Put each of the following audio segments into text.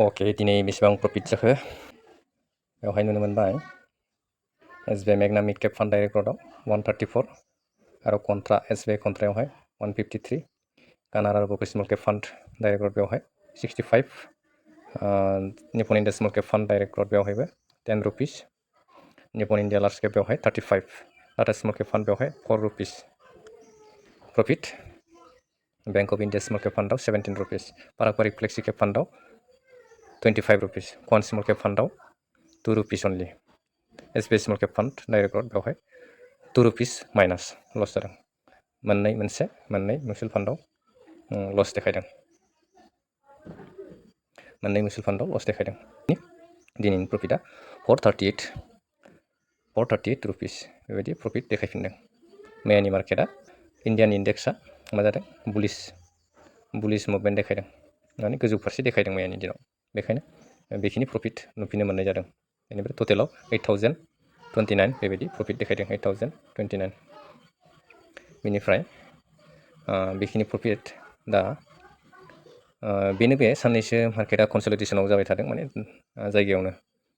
अके दिनै बेसेबां प्रफिट जाखो बेवहाय नुनो मोनबाय एसबिआई मेगना मिड केप फान्ड डाइरेक्ट रडआव 134 आरो कन्ट्रा एसबिआई कन्ट्रायावहाय 153 कानाडा रबो स्मल केप फान्ड डाइरेक्ट रड बेवहाय 65 Nippon India small cap fund direct रड बेवहायबो 10 rupees Nippon India large cap बेवहाय 35 टाटा स्मल केप फान्ड बेवहाय 4 rupees profit bank of India small cap फान्डआव 17 rupees Parag Parikh flexi cap फान्डआव 25 रुपिस कन स्मल केप फान्डआव 2 rupees only SBI small cap fund direct रड बेवहाय 2 रुपिस माइनास लस जादों मोननै मिउचुवेल फान्डआव लस देखायदों मोननै मिउचुवेल फान्डआव लस देखायदों दिनैनि प्रफिटआ 438 रुपिस बेबायदि प्रफिट देखायफिनदों मैयानि मार्केटआ इन्डियान इन्डेक्सआ मा जादों बुलिश मुभमेन्ट देखायदों माने गोजौ फारसे देखायदों मैयानि दिनाव बेखायनो बेखिनि प्रफिट नुफिननो मोननाय जादों बेनिफ्राय टटेलाव 8029 बेबायदि प्रफिट देखायदों 8029 बेनिफ्राय बेखिनि प्रफिट दा बेनो बे साननैसो मार्केटआ कनसलिडेशनाव जाबाय थादों माने जायगायावनो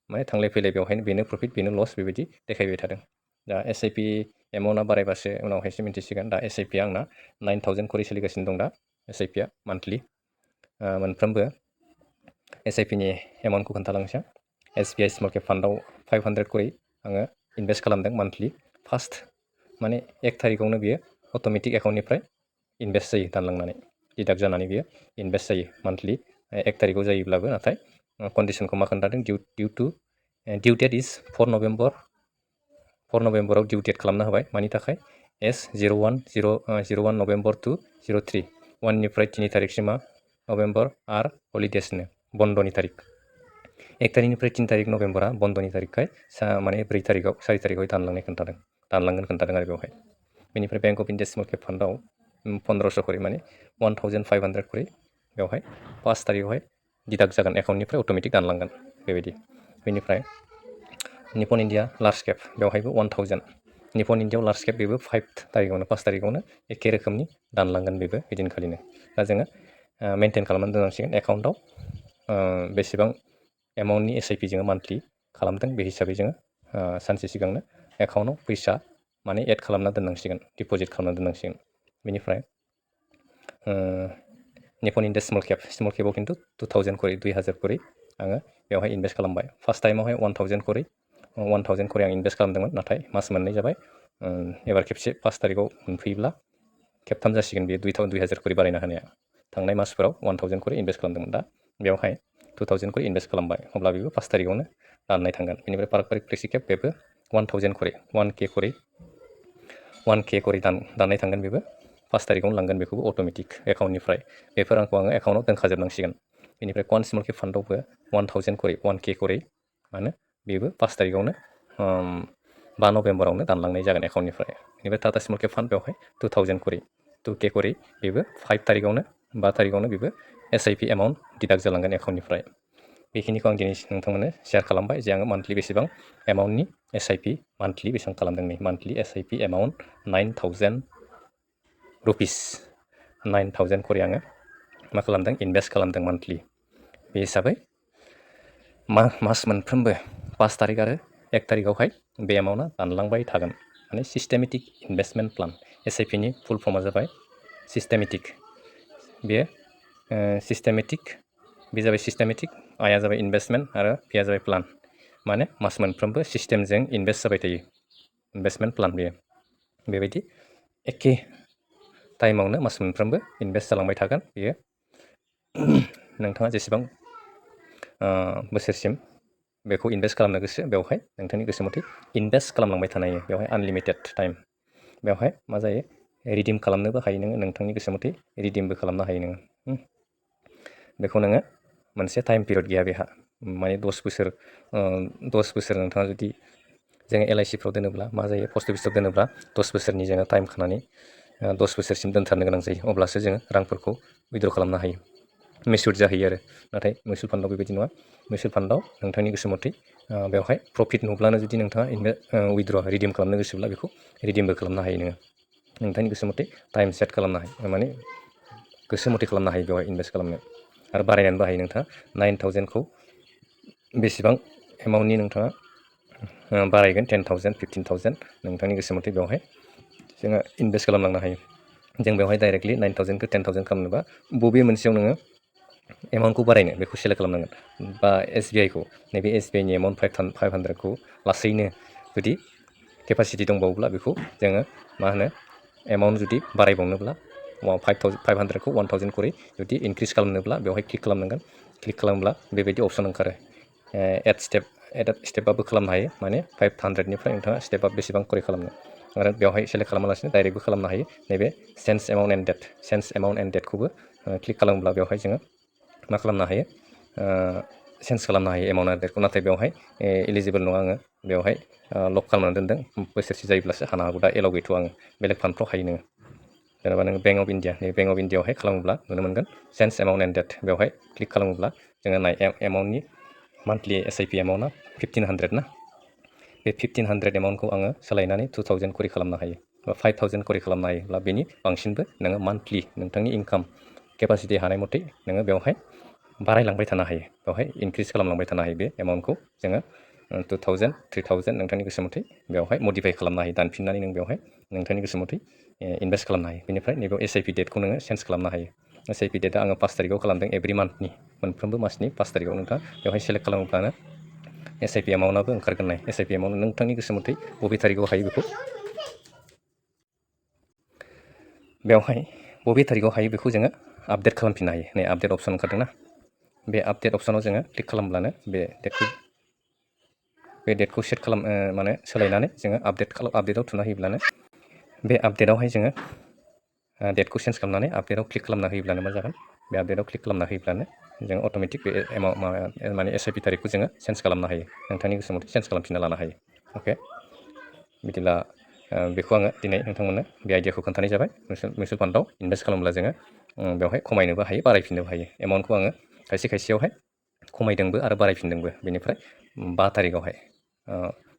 माने थांलाय फैलाय बेवहायनो बेनो प्रफिट बेनो लस बेबायदि देखायबाय थादों दा एसआइपि एमाउन्टआ बारायबासो उनावहायसो मिन्थिसिगोन दा एसआइपिआ आंना 9000 करि सोलिगासिनो दं दा एसआइपिआ मान्थलि मोनफ्रोमबो एसआइपिनि एमाउन्टखौ खोन्थालांनोसै एसबिआई स्मल केप फान्डआव 500 करि आङो इनभेस्ट खालामदों मान्थलि फार्स्ट माने 1 तारिखआवनो बियो अट'मेटिक एकाउन्टनिफ्राय इनभेस्ट जायो दानलांनानै डिडाक्ट जानानै बियो इनभेस्ट जायो मान्थलि 1 तारिखआव जायोब्लाबो नाथाय कन्डिशनखौ मा खोन्थादों डिउ डेट इज 4 नभेम्बराव डिउ डेट खालामना होबाय मानि थाखाय S01 नभेम्बर टु 03 1निफ्राय 3 तारिखसिमा नभेम्बर आर हलिडेसनो बन्दनि तारिख 1 तारिखनिफ्राय 3 तारिख नभेम्बरा बन्दनि तारिखखाय माने 4 तारिखआव दानलांगोन खोन्थादों आरो बेवहाय बेनिफ्राय bank of India small cap फान्डआव 1500 करि माने 1500 करि बेवहाय 5 तारिखआवहाय डिडाक्ट जागोन एकाउन्टनिफ्राय अट'मेटिक दानलांगोन बेबायदि बेनिफ्राय निपन इन्डिया लार्ज केप बेवहायबो 1000 निपन इन्डियायाव लार्ज केप बेबो 5 तारिखआवनो एखे रोखोमनि दानलांगोन बेबो बिदिनखालिनो दा जोङो मेनटेन खालामनानै दोननांसिगोन एकाउन्टआव बेसेबां एमाउन्टनि एसआइपि जोङो मान्थलि खालामदों बे हिसाबै जोङो सानसे सिगांनो एकाउन्टआव फैसा माने एड खालामना दोननांसिगोन डिप'जिट खालामना दोननांसिगोन बेनिफ्राय निपन इन्डिया स्मल केपआव खिन्थु 2000 करि 2000 करि आङो बेवहाय इनभेस्ट खालामबाय फार्स्ट टाइमावहाय 1000 करि आं इनभेस्ट खालामदोंमोन नाथाय मास मोननै जाबाय एबार खेबसे 5 तारिखआव मोनफैयोब्ला खेबथाम जासिगोन बेयो 2000 करि बारायना होनाया थांनाय मासफोराव 1000 करि इनभेस्ट खालामदोंमोन दा बेवहाय 2000 करि इनभेस्ट खालामबाय अब्ला बेबो 5 तारिखआवनो दाननाय थांगोन बेनिफ्राय पाराक पारिक फ्लेक्सि केप बेबो 1000 करि 1K करि दाननाय थांगोन बेबो 5 तारिखआवनो लांगोन बेखौबो अट'मेटिक एकाउन्टनिफ्राय बेफोर रांखौ आङो एकाउन्टआव दोनखाजोबनांसिगोन बेनिफ्राय कन स्मल केप फान्डआवबो 1000 करि 1K करि मानो बेबो 5 तारिखआवनो 5 नभेम्बरावनो दानलांनाय जागोन एकाउन्टनिफ्राय बेनिफ्राय टाटा स्मल केप फान्ड बेवहाय 2000 करि 2K करि बेबो 5 तारिखआवनो बेबो एसआइपि एमाउन्ट डिडाक्ट जालांगोन एकाउन्टनिफ्राय बेखिनिखौ आं दिनै नोंथांमोननो शेयार खालामबाय जे आङो मान्थलि बेसेबां एमाउन्टनि एसआइपि मान्थलि बेसेबां खालामदों नै मान्थलि एसआइपि एमाउन्ट 9000 रुपिस 9000 करि आङो मा खालामदों इनभेस्ट खालामदों मान्थलि बे हिसाबै मास मोनफ्रोमबो 5 तारिख आरो 1 तारिखआवहाय बे एमाउन्टआ दानलांबाय थागोन माने सिस्टेमेटिक इनभेस्टमेन्ट प्लान एसआइपिनि फुल फर्मआ जाबाय सिस्टेमेटिक बेयो सिस्टेमेटिक आइआ जाबाय इनभेस्टमेन्ट आरो पिआ जाबाय प्लान माने मास मोनफ्रोमबो सिस्टेमजों इनभेस्ट जाबाय थायो इनभेस्टमेन्ट प्लान बेयो बेबायदि एखे टाइमावनो मास मोनफ्रोमबो इनभेस्ट जालांबाय थागोन बेयो नोंथाङा जेसेबां बोसोरसिम बेखौ इनभेस्ट खालामनो गोसो बेवहाय नोंथांनि गोसो मथे इनभेस्ट खालामलांबाय थानो हायो बेवहाय आनलिमिटेड टाइम बेवहाय मा जायो रिडिम खालामनोबो हायो नोङो नोंथांनि गोसो मथे रिडिमबो खालामनो हायो नोङो बेखौ नोङो मोनसे टाइम पिरियड गैया बेहा माने 10 बोसोर नोंथाङा जुदि जोङो LICफ्राव दोनोब्ला मा जायो पस्ट अफिसआव दोनोब्ला 10 बोसोरनि जोङो टाइम खानानै 10 बोसोरसिम दोनथारनो गोनां जायो अब्लासो जोङो रांफोरखौ उइद्र' खालामनो हायो मेचुर जाहैयो आरो नाथाय मिउचुवेल फान्डआव बेबायदि नङा मिउचुवेल फान्डआव नोंथांनि गोसो मथे बेवहाय प्रफिट नुब्लानो जुदि नोंथाङा रिडिम खालामनो गोसोब्ला बेखौ रिडिमबो खालामनो हायो नोङो नोंथांनि गोसो मथे टाइम सेट खालामनो हायो माने गोसो मथे खालामनो हायो बेवहाय इनभेस्ट खालामनो आरो बारायनानैबो हायो नोंथाङा 9000खौ बेसेबां एमाउन्टनि नोंथाङा बारायगोन 10,000 15,000 नोंथांनि गोसो मथे बेवहाय जोङो इनभेस्ट खालामलांनो हायो। जों बेवहाय डाइरेक्टलि 9000खौ 10,000 खालामनोबा बबे मोनसेयाव नोङो एमाउन्टखौ बारायनो बेखौ सेलेक्ट खालामनांगोन। बा SBIखौ नैबे SBIनि एमाउन्ट 500खौ लासैनो जुदि केपासिटि दंबावोब्ला बेखौ जोङो मा होनो एमाउन्ट जुदि बारायबावनोब्ला 500खौ 1000 करै जुदि इनक्रिज खालामनोब्ला बेवहाय क्लिक खालामनांगोन। क्लिक खालामब्ला बेबायदि अप्सन ओंखारो। एड स्टेपआपबो खालामनो हायो, माने 500निफ्राय नोंथाङा स्टेप आप बेसेबां करै खालामनो आरो बेवहाय सेलेक्ट खालामालासिनो डाइरेक्टबो खालामनो हायो। नैबे चेन्ज एमाउन्ट एन्ड डेटखौबो क्लिक खालामोब्ला बेवहाय जोङो मा खालामनो हायो, चेन्ज खालामनो हायो एमाउन्ट एन्ड डेटखौ। नाथाय बेवहाय एलिजिबोल नङा आङो, बेवहाय लक खालामनानै दोनदों। बोसोरसे जायोब्लासो हानो हागौ, दा एलाव गैथ'आ आङो। बेलेग फान्डफ्राव हायो नोङो, जेनेबा नोङो बेंक अफ इन्डिया, नै बेंक अफ इन्डियाआवहाय खालामोब्ला नुनो मोनगोन चेन्ज एमाउन्ट एन्ड डेट। बेवहाय क्लिक खालामोब्ला जोङो नाय एमाउन्टनि मान्थलि SIP एमाउन्टआ 1500 ना, बे 1500 एमाउन्टखौ आङो सोलायनानै 2000 करि खालामनो हायो बा 5000 करि खालामनो हायोब्ला बेनि बांसिनबो नोङो मान्थलि नोंथांनि इनकाम केपासिटि हानाय मथे नोङो बेवहाय बारायलांबाय थानो हायो, बेवहाय इनक्रिज खालामलांबाय थानो हायो। बे एमाउन्टखौ जोङो 2000 3000 नोंथांनि गोसो मथे बेवहाय मडिफाइ खालामनो हायो। दानफिननानै नों बेवहाय नोंथांनि गोसो मथे इनभेस्ट खालामनो हायो। बेनिफ्राय नैबेयाव SIP डेटखौ नोङो चेन्ज खालामनो हायो। SIP डेटआ आङो 5 तारिखआव खालामदों, एभ्रि मान्थनि, मोनफ्रोमबो मासनि 5 तारिखआव नोंथाङा बेवहाय सेलेक्ट खालामोब्लानो SIP एमाउन्टआबो ओंखारगोन। नाय SIP एमाउन्ट नोंथांनि गोसो मथे बबे तारिखआव हायो बेखौ बेवहाय बबे तारिखआव हायो बेखौ जोङो आपडेट खालामफिननो हायो। नै आपडेट अपसन ओंखारदोंना, बे आपडेट अपसनाव जोङो क्लिक खालामब्लानो बे डेटखौ सेट खालाम माने सोलायनानै जोङो आपडेटआव थुना होयोब्लानो बे आपडेटआवहाय जोङो डेटखौ चेन्ज खालामनानै आपडेटआव क्लिक खालामना होयोब्लानो मा जागोन, बे आपडेटआव क्लिक खालामना होयोब्लानो जों अट'मेटिक बे माने SIP तारिखखौ जोङो चेन्ज खालामनो हायो। नोंथांनि गोसो मथे चेन्ज खालामफिनना लानो हायो। अके, बिदिब्ला बेखौ आङो दिनै नोंथांमोननो बे आइडियाखौ खोन्थानाय जाबाय। मिउचुवेल फान्डआव इनभेस्ट खालामब्ला जोङो बेवहाय खमायनोबो हायो, बारायफिननोबो हायो। एमाउन्टखौ आङो खायसेयावहाय खमायदोंबो आरो बारायफिनदोंबो। बेनिफ्राय 5 तारिखआवहाय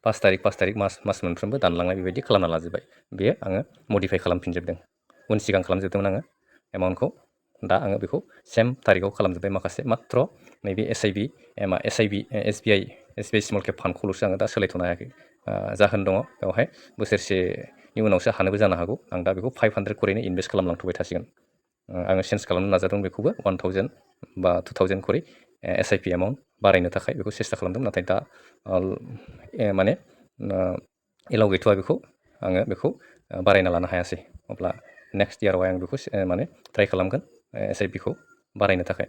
5 तारिख मास मोनफ्रोमबो दानलांनाय बेबायदि खालामना लाजोब्बाय। बेयो आङो मडिफाइ खालामफिनजोबदों। सिगां खालामजोबदोंमोन आङो एमाउन्टखौ, दा आङो बेखौ सेम तारिखआव खालामजोब्बाय। माखासे माथ्र नैबे SBI स्मल केप फान्डखौल'सो आङो दा सोलायथ'नो हायाखै। जाहोन दङ बेवहाय, बोसोरसेनि उनावसो हानोबो जानो हागौ। आं दा बेखौ 500 करिनो इनभेस्ट खालामलांथ'बाय थासिगोन। आङो चेन्ज खालामनो नाजादों बेखौबो 1000 बा 2000 करि SIP एमाउन्ट बारायनो थाखाय बेखौ सेस्था खालामदों। नाथाय दा माने एलाव गैथ'आ बेखौ, आङो बेखौ बारायना लानो हायासै। अब्ला नेक्स्ट इयारावहाय आं बेखौ माने ट्राइ खालामगोन SIPखौ बारायनो थाखाय।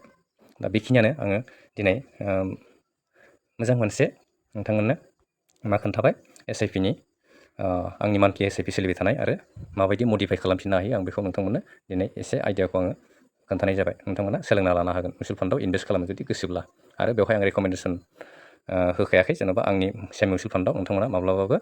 दा बेखिनियानो आङो दिनै मोजां मोनसे नोंथांमोननो मा खोन्थाबाय, SIPनि आंनि मान्थलि SIP सोलिबाय थानाय आरो माबायदि मडिफाइ खालामफिननो हायो, आं बेखौ नोंथांमोननो दिनै एसे आइडियाखौ आङो खोन्थानाय जाबाय। नोंथांमोना सोलोंना लानो हागोन मिउचुवेल फान्डआव इनभेस्ट खालामनो जुदि गोसोब्ला। आरो बेवहाय आं रेकमेन्डेसन होखायाखै, जेन'बा आंनि सेम मिउचुवेल फान्डआव नोंथांमोना माब्लाबाबो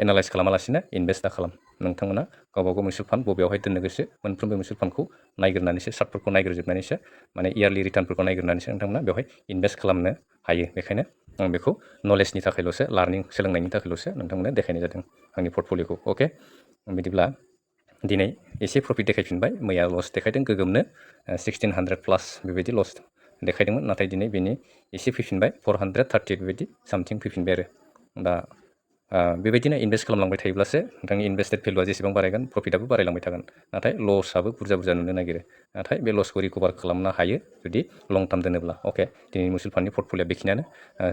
एनालाइस खालामालासिनो इनभेस्ट दा खालाम। नोंथांमोना गावबा गाव मिउचुवेल फान्ड बबेयावहाय दोननो गोसो, मोनफ्रोमबो मिउचुवेल फान्डखौ नायग्रोनानैसो, चार्टफोरखौ नायग्रोजोबनानैसो, माने इयारलि रिटार्नफोरखौ नायग्रोनानैसो नोंथांमोना बेवहाय इनभेस्ट खालामनो हायो। बेखायनो आं बेखौ नलेजनि थाखायल'सो, सोलोंनायनि थाखायल'सो नोंथांमोननो देखायनाय जादों आंनि पर्टफलिय'खौ। अके, बिदिब्ला दिनै एसे प्रफिट देखायफिनबाय। मैया लस देखायदों गोगोमनो, 1600+ बेबायदि लस देखायदोंमोन। नाथाय दिनै बेनि एसे फैफिनबाय, 430 बेबायदि सामथिं फैफिनबाय आरो। दा बेबायदिनो इनभेस्ट खालामलांबाय थायोब्लासो नोंथांनि इनभेस्टेड भेलुआ जेसेबां बारायगोन, प्रफिटआबो बारायलांबाय थागोन। नाथाय लसआबो बुरजा नुनो नागिरो। नाथाय बे लसखौ रिकभार खालामनो हायो जुदि लं टार्म दोनोब्ला। अके, दिनै मिउचुवेल फान्डनि पर्टफलिय'आ बेखिनियानो।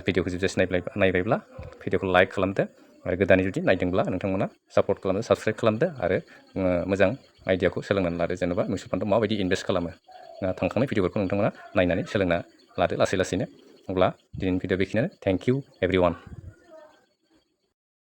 भिडिअखौ जोबजासे नायबायब्ला भिडिअखौ लाइक खालामदो, आरो गोदानै जुदि नायदोंब्ला नोंथांमोना सापर्ट खालामदो, साबस्क्राइब खालामदो, आरो मोजां आइडियाखौ सोलोंनानै लादो। जेनेबा मिउचुवेल फान्डआव माबायदि इनभेस्ट खालामो, थांखांनाय भिडिअफोरखौ नोंथांमोना नायनानै सोलोंना लादो लासै लासैनो। अब्ला दिनैनि भिडिअ बेखिनियानो। Thank you everyone.